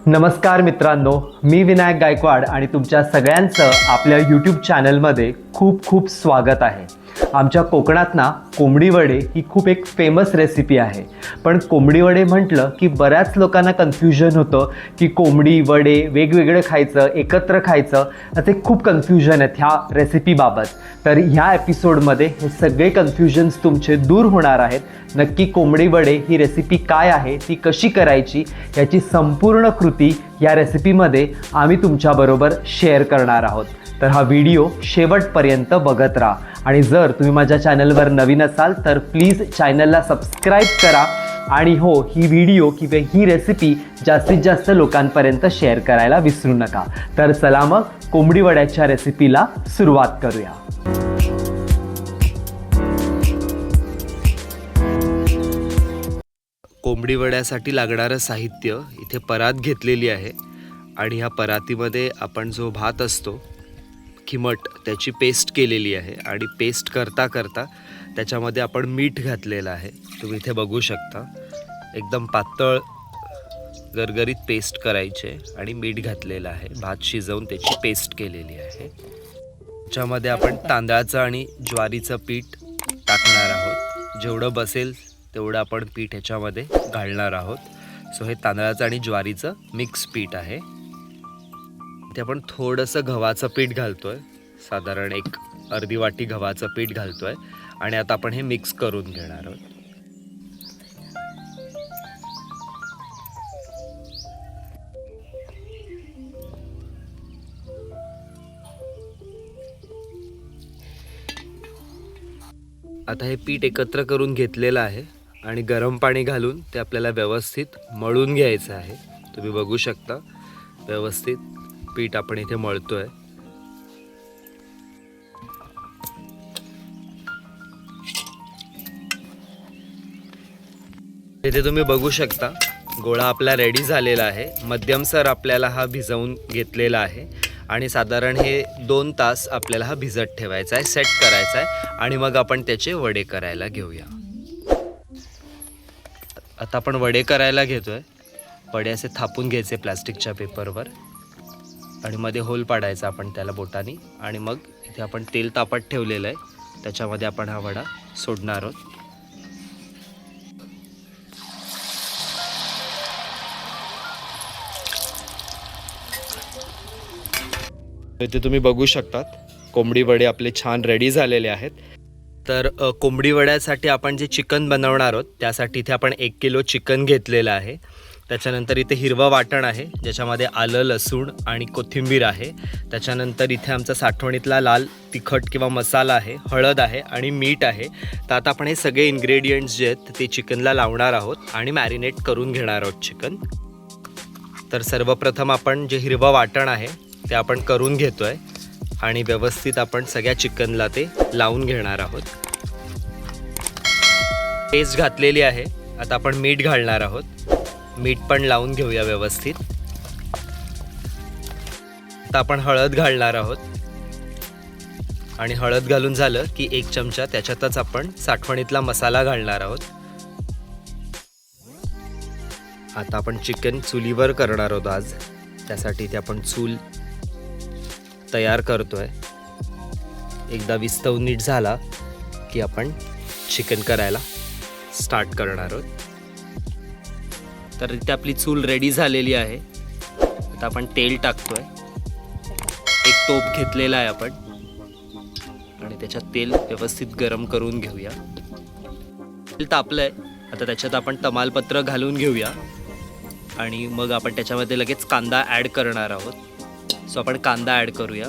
नमस्कार मित्रांनो, मी विनायक गायकवाड आणि तुमच्या सगळ्यांचं आपल्या यूट्यूब चॅनलमध्ये खूप खूप स्वागत आहे. आमच्या कोकणात ना कोंबडी वडे ही खूप एक फेमस रेसिपी आहे. पण कोंबडी वडे म्हटलं की बऱ्याच लोकांना कन्फ्युजन होतं की कोंबडी वडे वेगवेगळं खायचं एकत्र खायचं असे खूप कन्फ्युजन आहेत ह्या रेसिपीबाबत. तर ह्या एपिसोडमध्ये हे सगळे कन्फ्युजन्स तुमचे दूर होणार आहेत. नक्की कोंबडी वडे ही रेसिपी काय आहे, ती कशी करायची, याची संपूर्ण कृती या रेसिपीमध्ये आम्ही तुमच्याबरोबर शेअर करणार आहोत. तर हा व्हिडिओ शेवटपर्यंत बघत राहा आणि जर तुम्ही माझ्या चॅनलवर नवीन असाल तर प्लीज चॅनलला सबस्क्राईब करा आणि हो, ही व्हिडिओ किंवा ही रेसिपी जास्तीत जास्त लोकांपर्यंत शेअर करायला विसरू नका. तर चला मग कोंबडी वड्याच्या रेसिपीला सुरुवात करूया. कोंबडी वड्यासाठी लागणारं साहित्य इथे परात घेतलेली आहे आणि ह्या परातीमध्ये आपण जो भात असतो खिमट त्याची पेस्ट केलेली आहे आणि पेस्ट करता करता त्याच्यामध्ये आपण मीठ घातलेलं आहे. तुम्ही इथे बघू शकता एकदम पातळ गरगरीत पेस्ट करायचे आणि मीठ घातलेलं आहे. भात शिजवून त्याची पेस्ट केलेली आहे. त्याच्यामध्ये आपण तांदळाचं आणि ज्वारीचं पीठ टाकणार आहोत. जेवढं बसेल तेवढं आपण पीठ ह्याच्यामध्ये घालणार आहोत. सो हे तांदळाचं आणि ज्वारीचं मिक्स पीठ आहे. ते आपण थोडंसं गव्हाचं पीठ घालतोय, साधारण एक अर्धी वाटी गव्हाचं पीठ घालतोय आणि आता आपण हे मिक्स करून घेणार आहोत. आता हे पीठ एकत्र करून घेतलेलं आहे आणि गरम पाणी घालून ते आपल्याला व्यवस्थित मळून घ्यायचं आहे. तुम्ही बघू शकता व्यवस्थित पीठ आपण इथे मळतोय. इथे तुम्ही बघू शकता गोळा आपला रेडी झालेला आहे. मध्यमसर आपल्याला हा भिजवून घेतलेला आहे आणि साधारण हे 2 तास आपल्याला हा भिजत ठेवायचा आहे, सेट करायचा आहे आणि मग आपण त्याचे वडे करायला घेऊया. आता आपण वडे करायला घेतोय. वडे असे थापून घ्यायचे प्लास्टिकच्या पेपरवर आणि मध्ये होल पाडायचा आपण त्याला बोटानी आणि मग इथे आपण तेल तापत ठेवलेलं आहे, त्याच्यामध्ये आपण हा वडा सोडणार आहोत. इथे तुम्ही बघू शकतात कोंबडी वडे आपले छान रेडी झालेले आहेत. तर कोंबडी वड्यासाठी आपण जे चिकन बनवणार आहोत त्यासाठी इथे आपण 1 किलो चिकन घेतलेलं आहे. त्याच्यानंतर इथे हिरवं वाटण आहे ज्याच्यामध्ये आलं, लसूण आणि कोथिंबीर आहे. त्याच्यानंतर इथे आमचा साठवणीतला लाल तिखट किंवा मसाला आहे, हळद आहे आणि मीठ आहे. तर आता आपण हे सगळे इन्ग्रेडियंट्स जे आहेत ते चिकनला लावणार आहोत आणि मॅरिनेट करून घेणार आहोत चिकन. तर सर्वप्रथम आपण जे हिरवं वाटण आहे ते आपण करून घेतोय आणि व्यवस्थित आपण सगळ्या चिकनला ते लावून घेणार आहोत. पेस्ट घातलेली आहे. आता आपण मीठ घालणार आहोत. मीठ पण लावून घेऊया व्यवस्थित. आता आपण हळद घालणार आहोत आणि हळद घालून झालं की 1 चमचा त्याच्यातच आपण साठवणीतला मसाला घालणार आहोत. आता आपण चिकन चुलीवर करणार आहोत आज, त्यासाठी ते आपण चूल तयार करतोय. एकदा विस्तवून नीट झाला की आपण चिकन करायला स्टार्ट करणार आहोत. तर इथे आपली चूल रेडी झालेली आहे. आता आपण तेल टाकतोय. एक टोप घेतलेला आहे आपण आणि त्याच्यात तेल व्यवस्थित गरम करून घेऊया. तेल तापलंय. आता त्याच्यात आपण तमालपत्र घालून घेऊया आणि मग आपण त्याच्यामध्ये लगेच कांदा ॲड करणार आहोत. सो आपण कांदा ॲड करूया.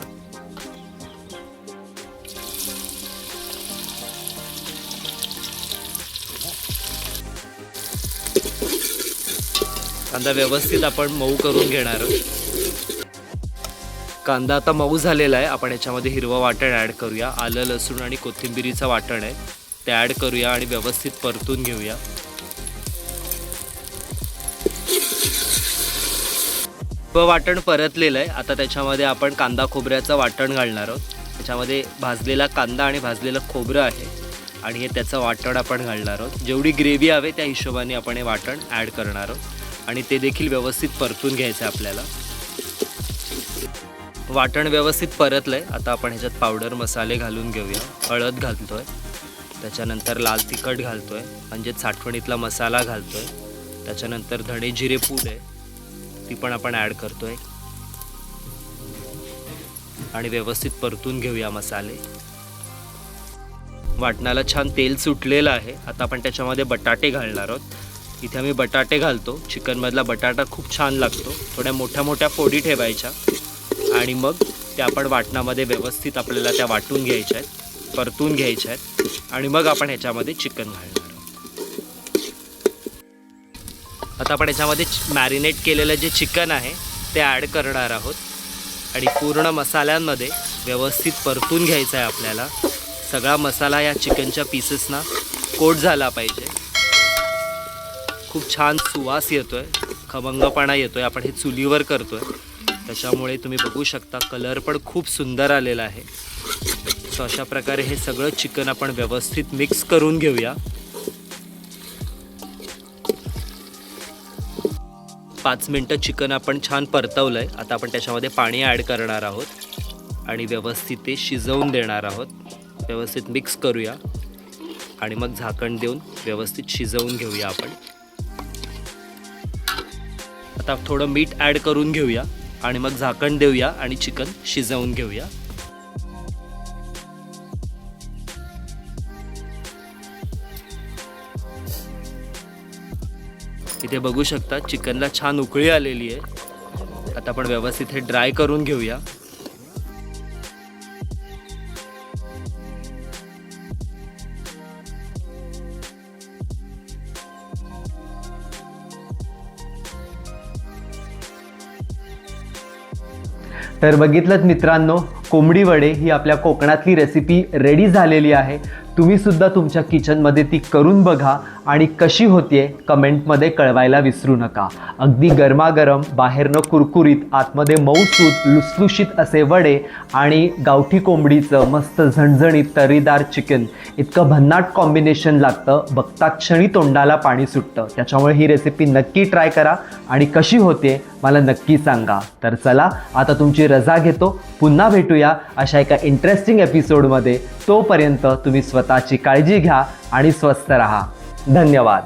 कांदा व्यवस्थित आपण मऊ करून घेणार आहोत. कांदा आता मऊ झालेला आहे. आपण याच्यामध्ये हिरवं वाटण ॲड करूया. आलं, लसूण आणि कोथिंबिरीचं वाटण आहे ते ॲड करूया आणि व्यवस्थित परतून घेऊया. वाटण परतलेलं आहे. आता त्याच्यामध्ये आपण कांदा खोबऱ्याचं वाटण घालणार आहोत. त्याच्यामध्ये भाजलेला कांदा आणि भाजलेलं खोबरं आहे आणि हे त्याचं वाटण आपण घालणार आहोत. जेवढी ग्रेव्ही हवे त्या हिशोबाने आपण हे वाटण ॲड करणार आहोत. आणि ते देखील व्यवस्थित परतून घ्यायचं आहे आपल्याला. वाटण व्यवस्थित परतलं आहे. आता आपण ह्याच्यात पावडर मसाले घालून घेऊया. हळद घालतो आहे, त्याच्यानंतर लाल तिखट घालतो आहे, म्हणजेच साठवणीतला मसाला घालतो आहे. त्याच्यानंतर धणे जिरे पूड आहे, ती पण आपण ॲड करतो आहे आणि व्यवस्थित परतून घेऊया मसाले. वाटणाला छान तेल सुटलेलं आहे. आता आपण त्याच्यामध्ये बटाटे घालणार आहोत. इथे आम्ही बटाटे घालतो. चिकनमधला बटाटा खूप छान लागतो. थोड्या मोठ्या मोठ्या फोडी ठेवायच्या आणि मग त्या आपण वाटणामध्ये व्यवस्थित आपल्याला त्या वाटून घ्यायच्या आहेत, परतून घ्यायच्या आहेत आणि मग आपण ह्याच्यामध्ये चिकन घालणार आहोत. आता आपण ह्याच्यामध्ये मॅरिनेट केलेलं जे चिकन आहे ते ॲड करणार आहोत आणि पूर्ण मसाल्यांमध्ये व्यवस्थित परतून घ्यायचं आहे आपल्याला. सगळा मसाला या चिकनच्या पीसेसना कोट झाला पाहिजे. खूप छान सुवास येतोय, खमंगपणा येतोय. आपण हे चुलीवर करतोय त्याच्यामुळे तुम्ही बघू शकता कलर पण खूप सुंदर आलेला आहे. सो अशा प्रकारे हे सगळं चिकन आपण व्यवस्थित मिक्स करून घेऊया. 5 मिनटं चिकन आपण छान परतवलं आहे. आता आपण त्याच्यामध्ये पाणी ॲड करणार आहोत आणि व्यवस्थित ते शिजवून देणार आहोत. व्यवस्थित मिक्स करूया आणि मग झाकण देऊन व्यवस्थित शिजवून घेऊया आपण. आता थोडं मीठ ॲड करून घेऊया आणि मग झाकण देऊया आणि चिकन शिजवून घेऊया. इथे बघू शकता चिकनला छान उकळी आलेली आहे. आता आपण व्यवस्थित हे ड्राय करून घेऊया. तर बघितलंत मित्रांनो, कोंबडी वडे ही आपल्या कोकणातली रेसिपी रेडी झालेली आहे. तुम्ही सुद्धा तुमच्या किचनमध्ये ती करून बघा आणि कशी होतीये कमेंटमध्ये कळवायला विसरू नका. अगदी गरमागरम, बाहेरनं कुरकुरीत, आतमध्ये मऊसूत लुसलुशीत असे वडे आणि गावठी कोंबडीचं मस्त झणझणीत तर्रीदार चिकन इतकं भन्नाट कॉम्बिनेशन लागतं, बघता क्षणी तोंडाला पाणी सुटतं. त्याच्यामुळे ही रेसिपी नक्की ट्राय करा आणि कशी होते मला नक्की सांगा. तर चला आता तुमची रजा घेतो. पुन्हा भेटूया अशा एका इंटरेस्टिंग एपिसोडमध्ये. तोपर्यंत तुम्ही स्वतःची काळजी घ्या आणि स्वस्थ राहा. धन्यवाद.